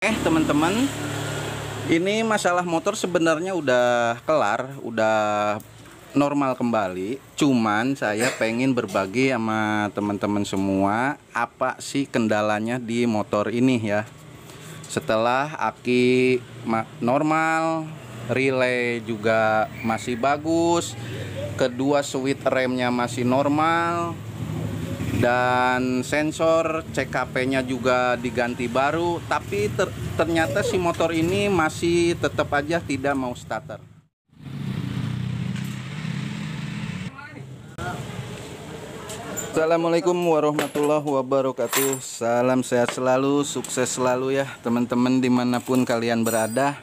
Teman-teman, ini masalah motor sebenarnya udah kelar, udah normal kembali. Cuman saya pengen berbagi sama teman-teman semua apa sih kendalanya di motor ini ya. Setelah aki normal, relay juga masih bagus, kedua switch remnya masih normal, dan sensor CKP-nya juga diganti baru, tapi ternyata si motor ini masih tetap aja tidak mau starter. Assalamualaikum warahmatullahi wabarakatuh. Salam sehat selalu, sukses selalu ya teman-teman dimanapun kalian berada.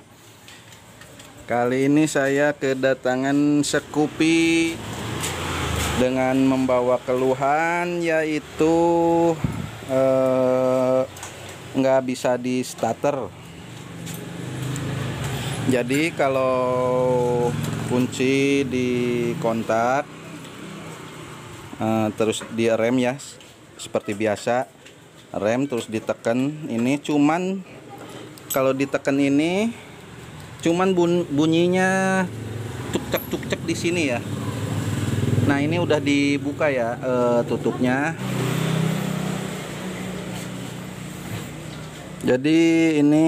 Kali ini saya kedatangan Scoopy dengan membawa keluhan, yaitu nggak bisa di starter. Jadi kalau kunci di kontak, terus di rem ya seperti biasa, rem terus ditekan ini, cuman kalau ditekan ini cuman bunyinya cuk-cek di sini ya. Nah, ini udah dibuka ya tutupnya. Jadi ini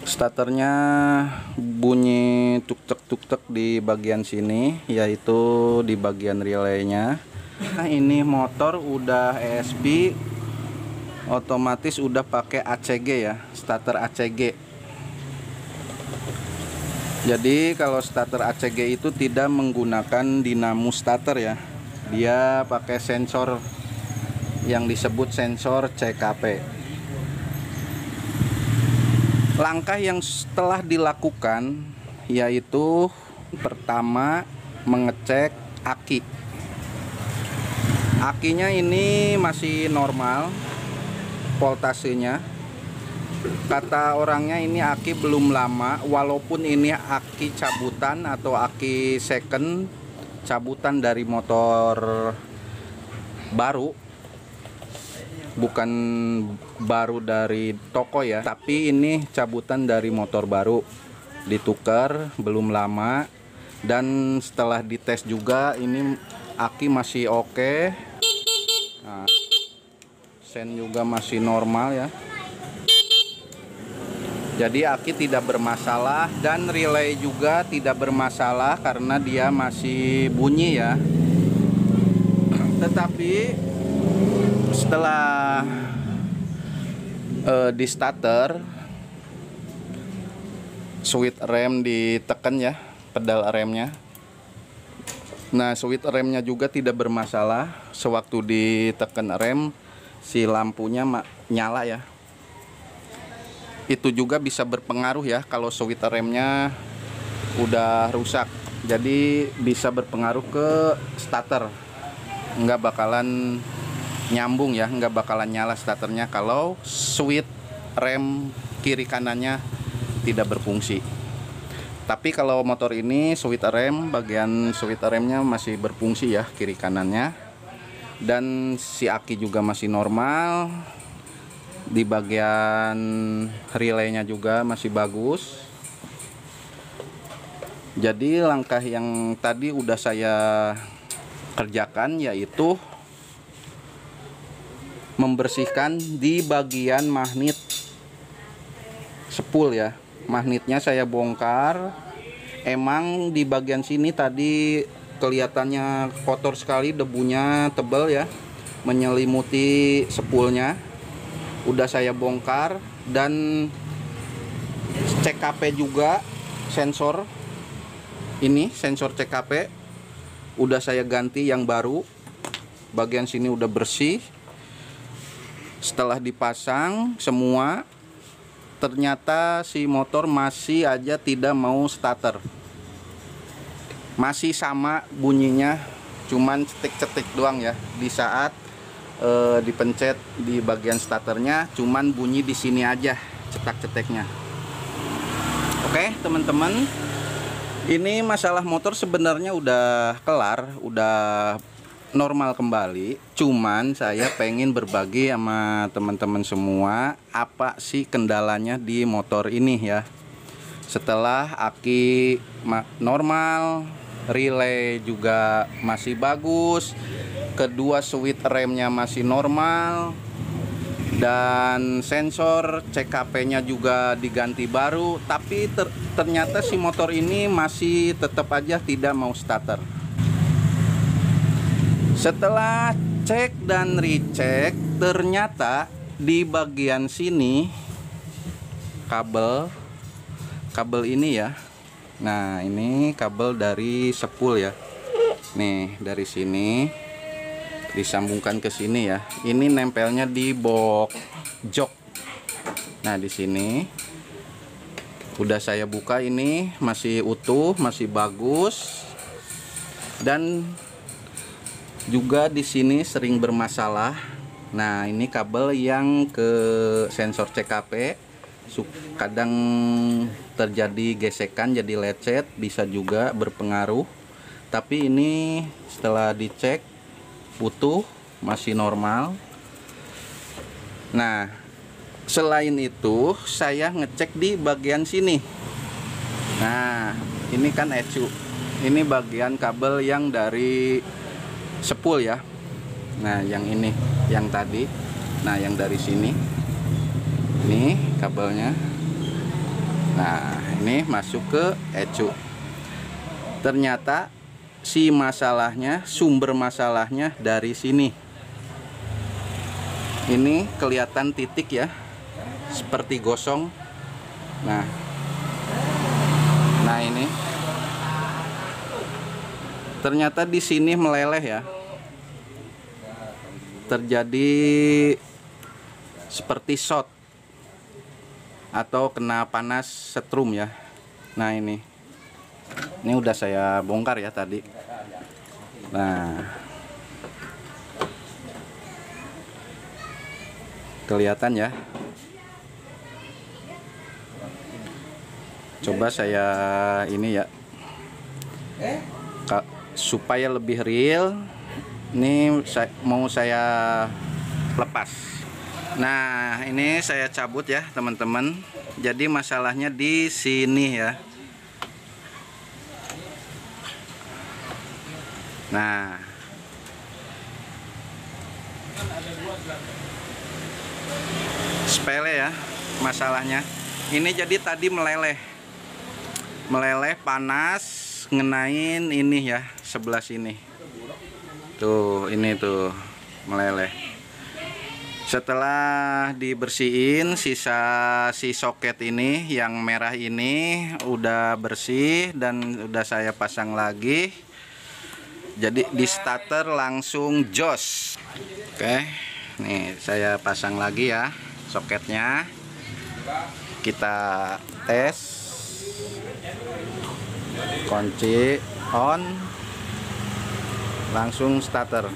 starternya bunyi tuk-tek di bagian sini, yaitu di bagian relaynya. Nah, ini motor udah ESP, otomatis udah pakai ACG ya, starter ACG. Jadi kalau starter ACG itu tidak menggunakan dinamo starter ya, dia pakai sensor yang disebut sensor CKP. Langkah yang setelah dilakukan yaitu pertama mengecek aki. Akinya ini masih normal voltasenya. Kata orangnya ini aki belum lama, walaupun ini aki cabutan atau aki second, cabutan dari motor baru, bukan baru dari toko ya, tapi ini cabutan dari motor baru, ditukar belum lama. Dan setelah dites juga ini aki masih oke. Nah, sen juga masih normal ya. Jadi aki tidak bermasalah dan relay juga tidak bermasalah karena dia masih bunyi ya. Tetapi setelah di starter, switch rem ditekan ya, pedal remnya. Nah, switch remnya juga tidak bermasalah. Sewaktu ditekan rem, si lampunya nyala ya. Itu juga bisa berpengaruh ya kalau switch remnya udah rusak. Jadi bisa berpengaruh ke starter. Nggak bakalan nyambung ya, nggak bakalan nyala starternya kalau switch rem kiri kanannya tidak berfungsi. Tapi kalau motor ini switch rem, bagian switch remnya masih berfungsi ya, kiri kanannya. Dan si aki juga masih normal. Di bagian relaynya juga masih bagus. Jadi langkah yang tadi udah saya kerjakan yaitu membersihkan di bagian magnet spool ya. Magnetnya saya bongkar. Emang di bagian sini tadi kelihatannya kotor sekali, debunya tebal ya, menyelimuti spoolnya. Udah saya bongkar, dan CKP juga, sensor ini sensor CKP udah saya ganti yang baru. Bagian sini udah bersih. Setelah dipasang semua, ternyata si motor masih aja tidak mau starter. Masih sama bunyinya, cuman cetik-cetik doang ya. Di saat dipencet di bagian starternya, cuman bunyi di sini aja cetak-ceteknya. Oke teman-teman, ini masalah motor sebenarnya udah kelar, udah normal kembali. Cuman saya pengen berbagi sama teman-teman semua apa sih kendalanya di motor ini ya. Setelah aki normal, relay juga masih bagus, kedua switch remnya masih normal, dan sensor CKP-nya juga diganti baru, tapi ternyata si motor ini masih tetap aja tidak mau starter. Setelah cek dan recheck, ternyata di bagian sini kabel ini ya. Nah, ini kabel dari spool ya. Nih, dari sini disambungkan ke sini ya. Ini nempelnya di box jok. Nah, di sini udah saya buka, ini masih utuh, masih bagus. Dan juga di sini sering bermasalah. Nah, ini kabel yang ke sensor CKP kadang terjadi gesekan, jadi lecet, bisa juga berpengaruh. Tapi ini setelah dicek utuh, masih normal. Nah, selain itu saya ngecek di bagian sini. Nah, ini kan ecu. Ini bagian kabel yang dari spool ya. Nah, yang ini, yang tadi. Nah, yang dari sini. Ini kabelnya. Nah, ini masuk ke ecu. Ternyata si masalahnya, sumber masalahnya dari sini. Ini kelihatan titik ya, seperti gosong. Nah, ini ternyata di sini meleleh ya. Terjadi seperti short atau kena panas setrum ya. Nah, ini udah saya bongkar ya tadi. Nah, kelihatan ya. Coba saya ini ya, supaya lebih real. Ini mau saya lepas. Nah, ini saya cabut ya teman-teman. Jadi masalahnya di sini ya. Nah, sepele ya masalahnya. Ini jadi tadi meleleh panas, ngenain ini ya, sebelah sini. Tuh, ini tuh meleleh. Setelah dibersihin, sisa si soket ini yang merah ini udah bersih dan udah saya pasang lagi. Jadi di starter langsung jos. Oke, nih saya pasang lagi ya soketnya. Kita tes. Kunci on, langsung starter.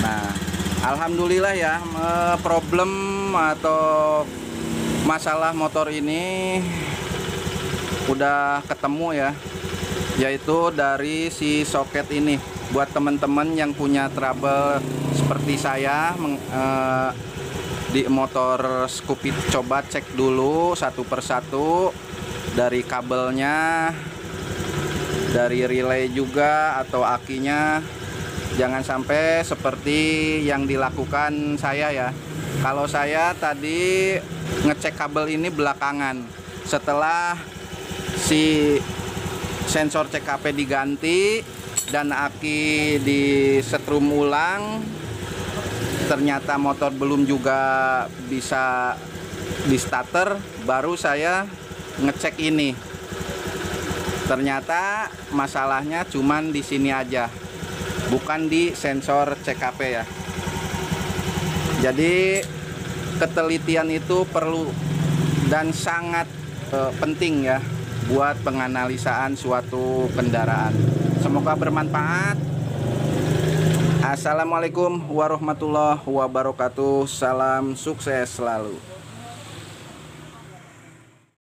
Nah, alhamdulillah ya, problem atau masalah motor ini udah ketemu ya, yaitu dari si soket ini. Buat teman-teman yang punya trouble seperti saya di motor Scoopy, coba cek dulu satu persatu, dari kabelnya, dari relay juga atau akinya. Jangan sampai seperti yang dilakukan saya ya. Kalau saya tadi ngecek kabel ini belakangan, setelah si sensor CKP diganti dan aki disetrum ulang, ternyata motor belum juga bisa di starter. Baru saya ngecek ini, ternyata masalahnya cuman di sini aja, bukan di sensor CKP ya. Jadi ketelitian itu perlu dan sangat penting ya buat penganalisaan suatu kendaraan. Semoga bermanfaat. Assalamualaikum warahmatullahi wabarakatuh. Salam sukses selalu.